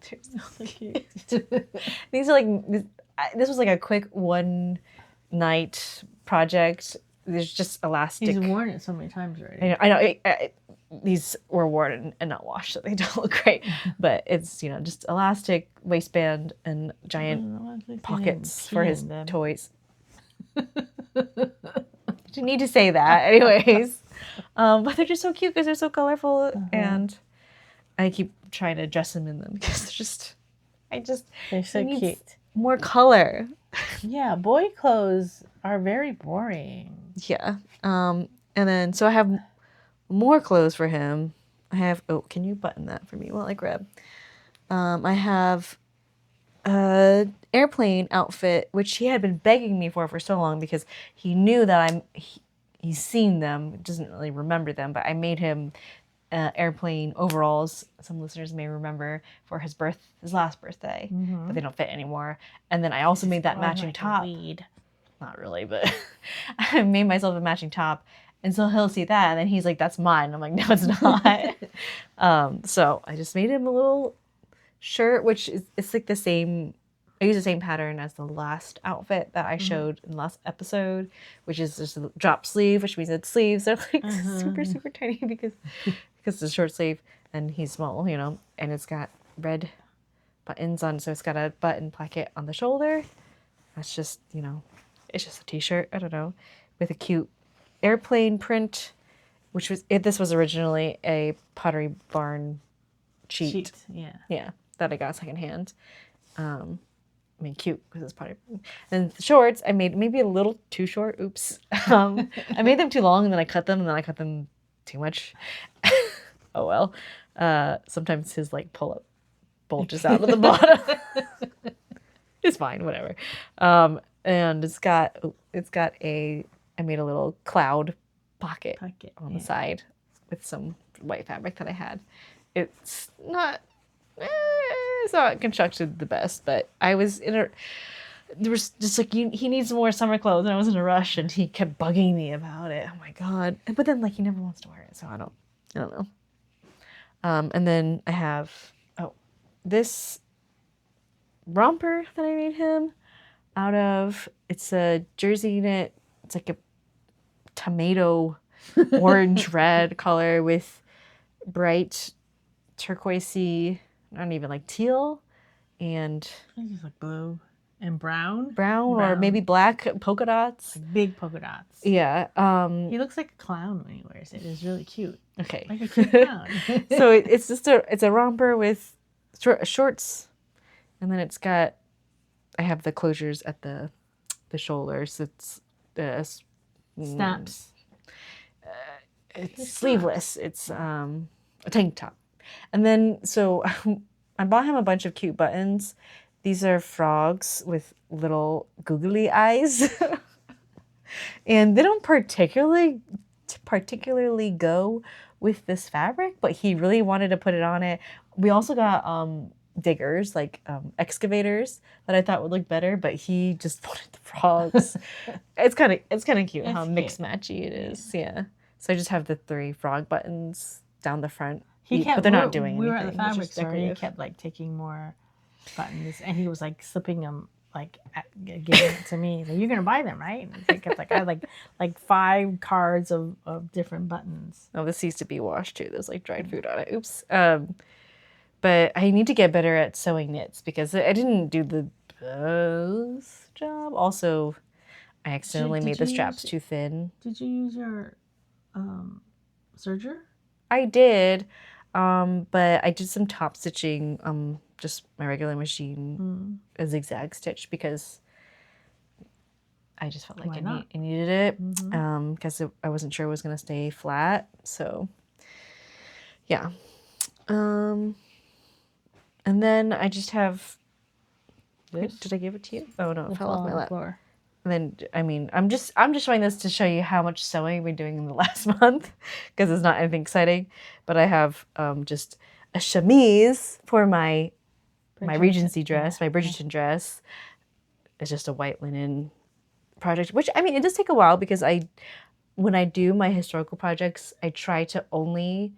They're so cute. These are like, this was like a quick one night project. There's just elastic. He's worn it so many times already. I know. These were worn and not washed, so they don't look great. But it's, just elastic waistband and giant pockets for his toys. Didn't need to say that. Anyways. But they're just so cute because they're so colorful. And I keep trying to dress them in them because they're so cute. More color. Yeah, boy clothes are very boring. Yeah. And then, so I have more clothes for him. I have, can you button that for me while I grab? I have a airplane outfit, which he had been begging me for so long because he knew that he's seen them, doesn't really remember them, but I made him airplane overalls. Some listeners may remember for his last birthday, but they don't fit anymore. And then I also made that matching top. Not really, but I made myself a matching top. And so he'll see that, and then he's like, "That's mine." I'm like, "No, it's not." So I just made him a little shirt, which it's like the same. I use the same pattern as the last outfit that I showed in the last episode, which is just a drop sleeve, which means the sleeves are like super, super tiny because it's a short sleeve, and he's small, and it's got red buttons on, so it's got a button placket on the shoulder. That's just, it's just a t-shirt, I don't know, with a cute airplane print, this was originally a Pottery Barn cheat. Yeah, that I got secondhand. Cute because it's Pottery Barn. And the shorts, I made maybe a little too short. Oops. I made them too long, and then I cut them too much. Oh well. Sometimes his pull-up bulges out of the bottom. It's fine, whatever. And I made a little cloud pocket on the side with some white fabric that I had. It's not constructed the best, but I was there was just he needs more summer clothes, and I was in a rush, and he kept bugging me about it. Oh my God. But then he never wants to wear it, so I don't know. And then I have this romper that I made him out of, it's a jersey knit. It's like a tomato orange red color with bright turquoisey, not even teal, and I think it's blue and brown, or maybe black polka dots, big polka dots. Yeah. He looks like a clown when he wears it. It's really cute. Okay. Like a cute clown. So it's just it's a romper with shorts, and then I have the closures at the shoulders. It's snaps. It's sleeveless. It's a tank top. And then, so I bought him a bunch of cute buttons. These are frogs with little googly eyes. And they don't particularly go with this fabric, but he really wanted to put it on it. We also got diggers, excavators that I thought would look better, but he just wanted the frogs. It's kind of cute how mix matchy it is. Yeah. So I just have the 3 frog buttons down the front. But they're not doing anything. We were at the fabric store, and he kept taking more buttons, and he was slipping them, giving it to me. He's like, "You're gonna buy them, right?" And he kept I had 5 cards of different buttons. Oh, this needs to be washed too. There's dried food on it. Oops. But I need to get better at sewing knits because I didn't do the best job. Also, I accidentally made the straps too thin. Did you use your serger? I did, but I did some top stitching, just my regular machine, a zigzag stitch because I just felt like I needed it because I wasn't sure it was going to stay flat. So, yeah. And then I just have. This? Did I give it to you? Oh no, it fell off my lap. Floor. And then I'm just showing this to show you how much sewing I've been doing in the last month because it's not anything exciting. But I have just a chemise for my Regency dress, my Bridgerton dress. It's just a white linen project, which I mean it does take a while because when I do my historical projects, I try to only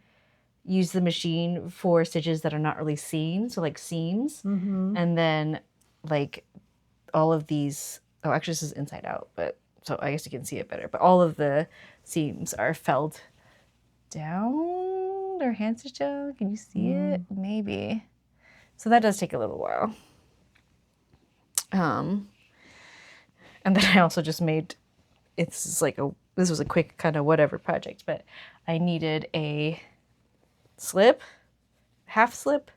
use the machine for stitches that are not really seen, so like seams, and then like all of these. Oh, actually, this is inside out, but so I guess you can see it better. But all of the seams are felled down. They're hand stitched down. Can you see it? Maybe. So that does take a little while. And then I also just made. This was a quick kind of whatever project, but I needed a slip, half slip.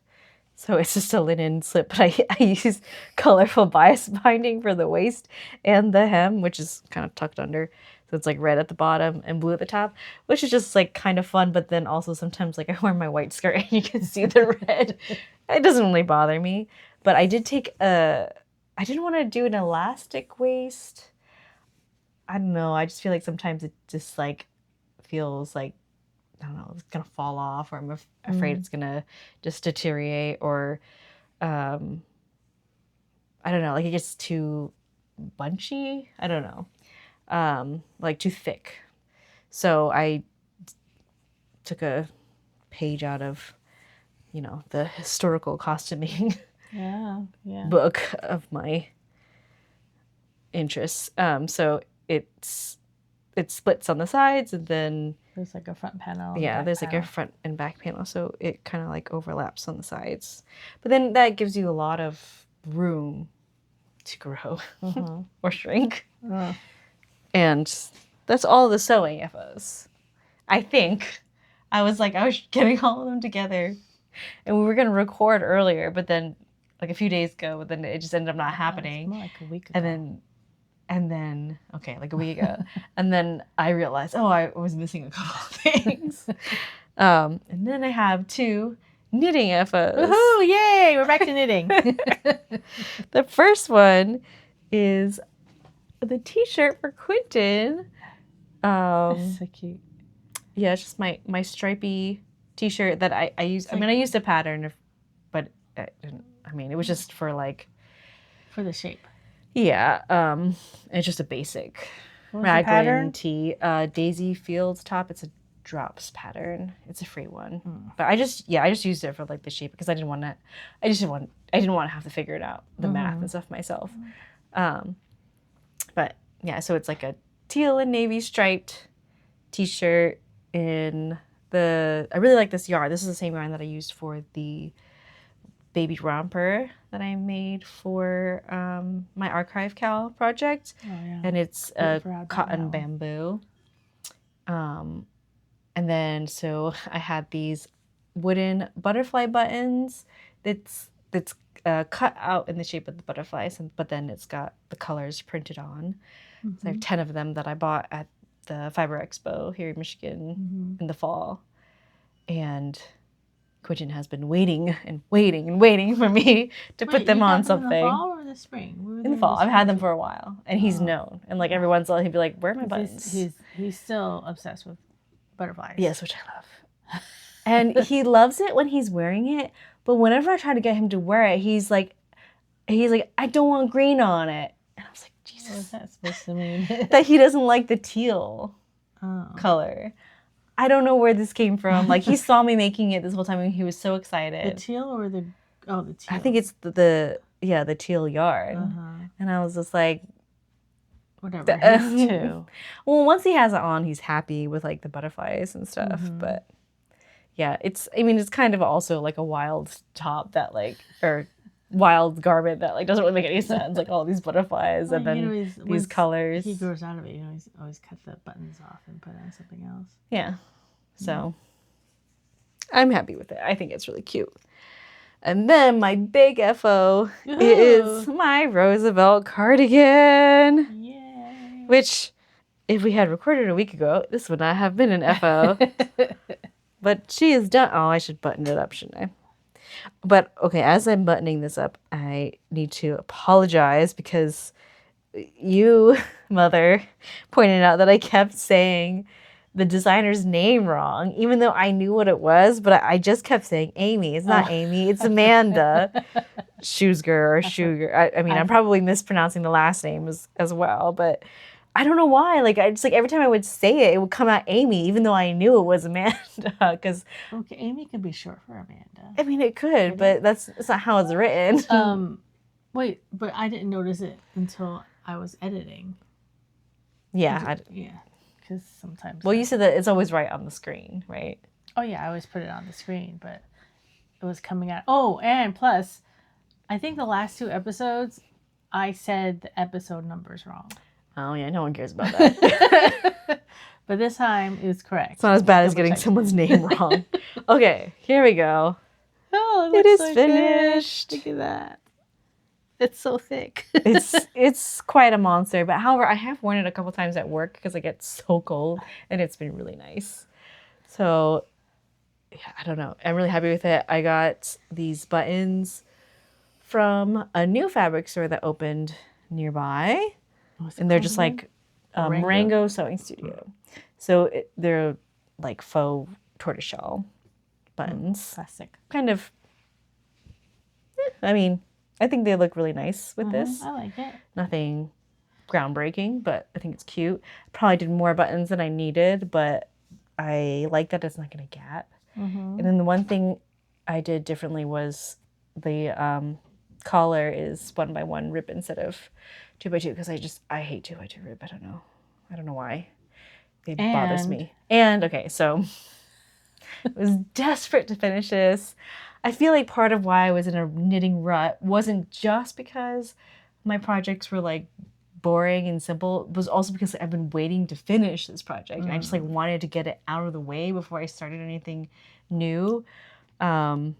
So it's just a linen slip, but I use colorful bias binding for the waist and the hem, which is kind of tucked under. So it's like red at the bottom and blue at the top, which is just like kind of fun. But then also sometimes like I wear my white skirt and you can see the red. It doesn't really bother me. But I did I didn't want to do an elastic waist. I don't know. I just feel like sometimes it just like feels like, I don't know, it's going to fall off or I'm afraid it's going to just deteriorate or, I don't know, like it gets too bunchy. I don't know, like too thick. So I took a page out of, the historical costuming book of my interests. So it splits on the sides and then there's like a front panel. Yeah, there's like a front and back panel, so it kind of like overlaps on the sides. But then that gives you a lot of room to grow or shrink. And that's all the sewing FOs. I think. I was getting all of them together. And we were going to record earlier, but then like a few days ago, but then it just ended up not happening. More like a week ago. And then, okay, like a week ago. And then I realized, I was missing a couple of things. And then I have 2 knitting FOs. Woohoo! Yay! We're back to knitting. The first one is the t-shirt for Quentin. That's so cute. Yeah, it's just my stripy t-shirt that I used. I used a pattern, but it was just for like... For the shape. Yeah, it's just a basic raglan tee. Daisy Fields top. It's a drops pattern. It's a free one. But I just used it for like the shape because I didn't want to have to figure it out, the math and stuff myself. But yeah, so it's like a teal and navy striped t-shirt I really like this yarn. This is the same yarn that I used for the baby romper that I made for my archive cal project. And it's cotton bamboo. And then so I had these wooden butterfly buttons that's cut out in the shape of the butterflies, but then it's got the colors printed on. So I have 10 of them that I bought at the Fiber Expo here in Michigan in the fall. And Quentin has been waiting and waiting and waiting for me to put them on something. In the fall or the spring? In the fall. I've had them for a while, and he's known. And like every once in a while, he'd be like, "Where are my buttons?" He's still obsessed with butterflies. Yes, which I love. And he loves it when he's wearing it, but whenever I try to get him to wear it, he's like, "I don't want green on it." And I was like, "Jesus, what is that supposed to mean?" That he doesn't like the teal color. I don't know where this came from. Like he saw me making it this whole time and he was so excited. The teal or the teal? I think it's the teal yarn. And I was just like, whatever. His too. Well, once he has it on, he's happy with like the butterflies and stuff. But yeah, it's kind of also like a wild top that like, or wild garment that like doesn't really make any sense. Like all these butterflies and then these colors. He grows out of it, he's always cut the buttons off and put on something else. Yeah. So I'm happy with it. I think it's really cute. And then my big FO is my Roosevelt cardigan. Yay. Which, if we had recorded a week ago, this would not have been an FO. But she is done. Oh, I should button it up, shouldn't I? But, okay, as I'm buttoning this up, I need to apologize because you, Mother, pointed out that I kept saying the designer's name wrong, even though I knew what it was, but I just kept saying Amy. It's not Amy, it's Amanda Schuster or Sugar. I mean, I'm probably mispronouncing the last name as well, but I don't know why. Like, I just, like, every time I would say it, it would come out Amy, even though I knew it was Amanda. Because Amy could be short for Amanda. I mean, it could, but that's not how it's written. Wait, but I didn't notice it until I was editing. Yeah. Yeah. Because sometimes. Well, you said that it's always right on the screen, right? Oh, yeah. I always put it on the screen, but it was coming out. Oh, and plus, I think the last 2 episodes, I said the episode numbers wrong. Oh, yeah. No one cares about that. But this time, it was correct. It's not as bad as getting someone's name wrong. Okay. Here we go. Oh, it is so finished. Good. Look at that. It's so thick. it's quite a monster. But however, I have worn it a couple times at work because I get so cold, and it's been really nice. So, yeah, I don't know. I'm really happy with it. I got these buttons from a new fabric store that opened nearby, and they're just like Marengo Sewing Studio. So they're like faux tortoiseshell buttons. Classic. Kind of. I mean, I think they look really nice with this. I like it. Nothing groundbreaking, but I think it's cute. Probably did more buttons than I needed, but I like that it's not going to gap. And then the one thing I did differently was the collar is 1x1 rib instead of 2x2 because I hate 2x2 rib. I don't know why. It bothers me. And okay, so I was desperate to finish this. I feel like part of why I was in a knitting rut wasn't just because my projects were like boring and simple. It was also because I've been waiting to finish this project. And I just like wanted to get it out of the way before I started anything new. And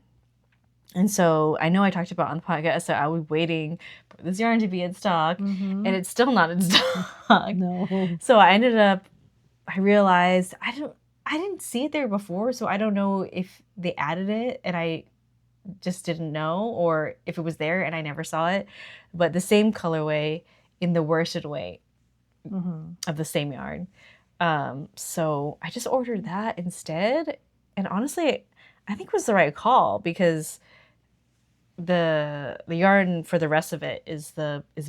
so I know I talked about on the podcast, so I was waiting for this yarn to be in stock, and it's still not in stock. No. So I realized I didn't see it there before, so I don't know if they added it and I just didn't know, or if it was there and I never saw it. But the same colorway in the worsted weight of the same yarn. So I just ordered that instead. And honestly, I think it was the right call because the yarn for the rest of it is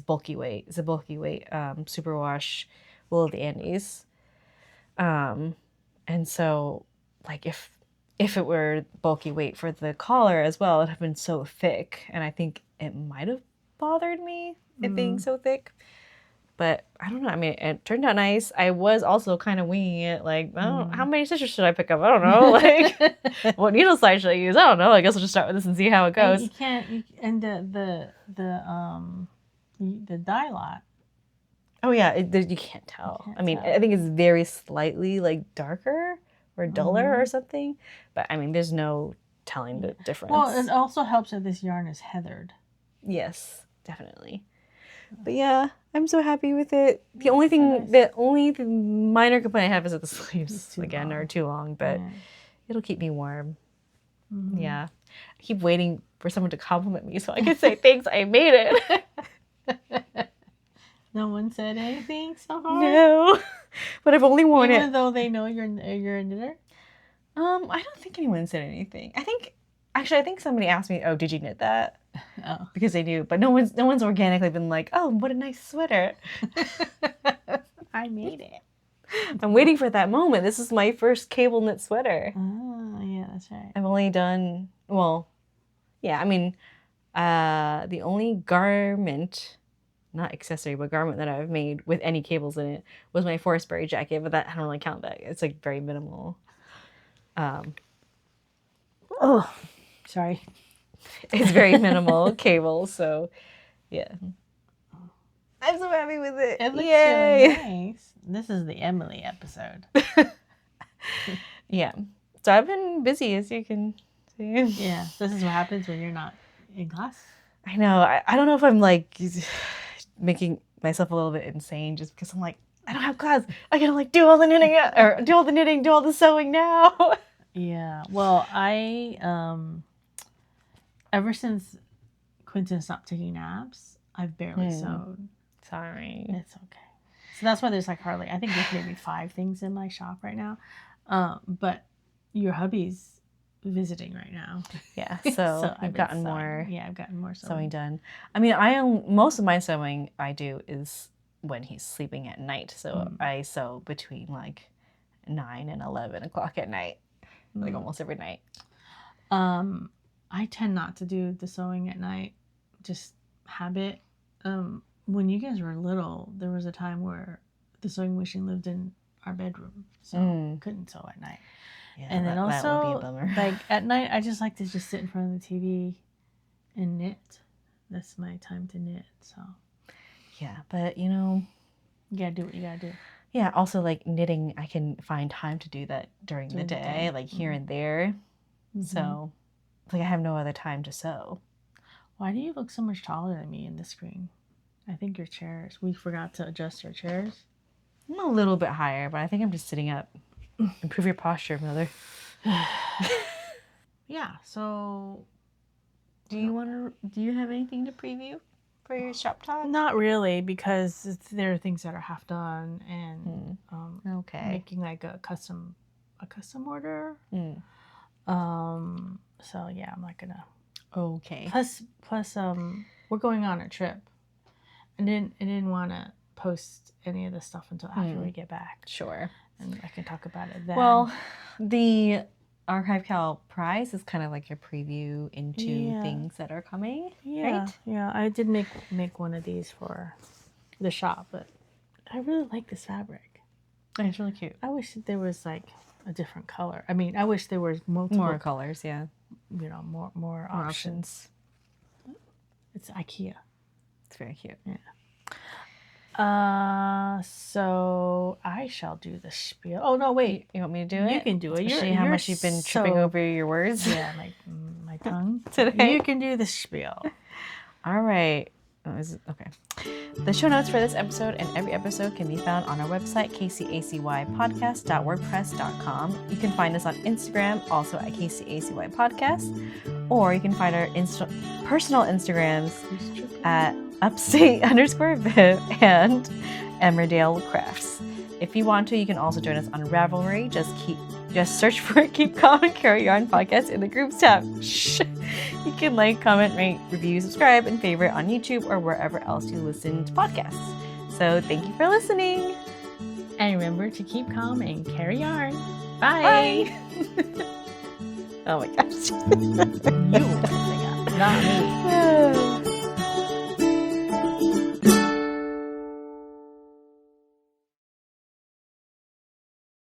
bulky weight. It's a bulky weight superwash wool of the Andes. And so like if it were bulky weight for the collar as well, it would have been so thick. And I think it might have bothered me, it being so thick. But I don't know. I mean, it turned out nice. I was also kind of winging it. Like, I don't know, how many stitches should I pick up? I don't know. Like, what needle size should I use? I don't know. I guess I'll just start with this and see how it goes. And you can't. And the dye lot. Oh yeah, you can't tell. I mean, I think it's very slightly like darker or duller or something. But I mean, there's no telling the difference. Well, it also helps that this yarn is heathered. Yes, definitely. But yeah, I'm so happy with it. The only minor complaint I have is that the sleeves again are too long, but it'll keep me warm. Yeah, I keep waiting for someone to compliment me so I can say thanks. I made it. No one said anything so far? No, but I've only worn it. Even though they know you're a knitter? I don't think anyone said anything. I think somebody asked me, "Oh, did you knit that?" Oh, because they knew. But no one's organically been like, "Oh, what a nice sweater." I made it. I'm waiting for that moment. This is my first cable knit sweater. Oh, yeah, that's right. I've only done yeah. I mean, the only garment. Not accessory, but garment that I've made with any cables in it was my Forestberry jacket, but that I don't really count that. It's like very minimal. Oh, sorry. It's very minimal cable, so yeah. I'm so happy with it. It looks Yay! really nice. This is the Emily episode. Yeah. So I've been busy, as you can see. Yeah, this is what happens when you're not in class. I know. I don't know if I'm like making myself a little bit insane just because I'm like, I don't have class. I gotta like do all the knitting or do all the knitting, do all the sewing now. Yeah. Well, I ever since Quentin stopped taking naps, I've barely sewed. Sorry. It's okay. So that's why there's like hardly. I think there's maybe 5 things in my shop right now. But your hubby's visiting right now. Yeah. So I've been gotten sewing. more. Yeah, I've gotten more Sewing done. I mean, most of my sewing I do is when he's sleeping at night. So I sew between like 9 and 11 o'clock at night, like almost every night. I tend not to do the sewing at night, just habit. When you guys were little, there was a time where the sewing machine lived in our bedroom, so couldn't sew at night. Yeah, and then that would be a also, bummer. like at night, I just like to just sit in front of the TV and knit. That's my time to knit. So yeah, but you know, you gotta do what you gotta do. Yeah, also like knitting, I can find time to do that during the day, like here and there. So like I have no other time to sew. Why do you look so much taller than me in the screen? I think your chairs. We forgot to adjust our chairs. I'm a little bit higher, but I think I'm just sitting up. Improve your posture, mother. Yeah. So, do you have anything to preview for your shop talk? Not really, because there are things that are half done and okay, making like a custom order. So yeah, I'm not gonna. Okay. Plus, we're going on a trip. I didn't want to post any of the stuff until after we get back. Sure. And I can talk about it then. Well, the Archive Cal prize is kind of like a preview into things that are coming, right? Yeah, I did make one of these for the shop, but I really like this fabric. It's really cute. I wish there was like a different color. I mean, I wish there was more colors, yeah. You know, more options. It's IKEA. It's very cute. Yeah. So I shall do the spiel. Oh no, wait. You want me to do it? You can do it. Especially how much you've been tripping over your words. Yeah, my tongue. Today. You can do the spiel. All right. Okay. The show notes for this episode and every episode can be found on our website, kcacypodcast.wordpress.com. You can find us on Instagram, also at kcacypodcast, or you can find our personal Instagrams at upstate_viv and Emmerdale Crafts. If you want to, you can also join us on Ravelry. Just search for Keep Calm and Carry Yarn podcast in the groups tab. Shh. You can like, comment, rate, review, subscribe, and favorite on YouTube or wherever else you listen to podcasts. So thank you for listening. And remember to keep calm and carry yarn. Bye. Oh my gosh. You were messing up, not me.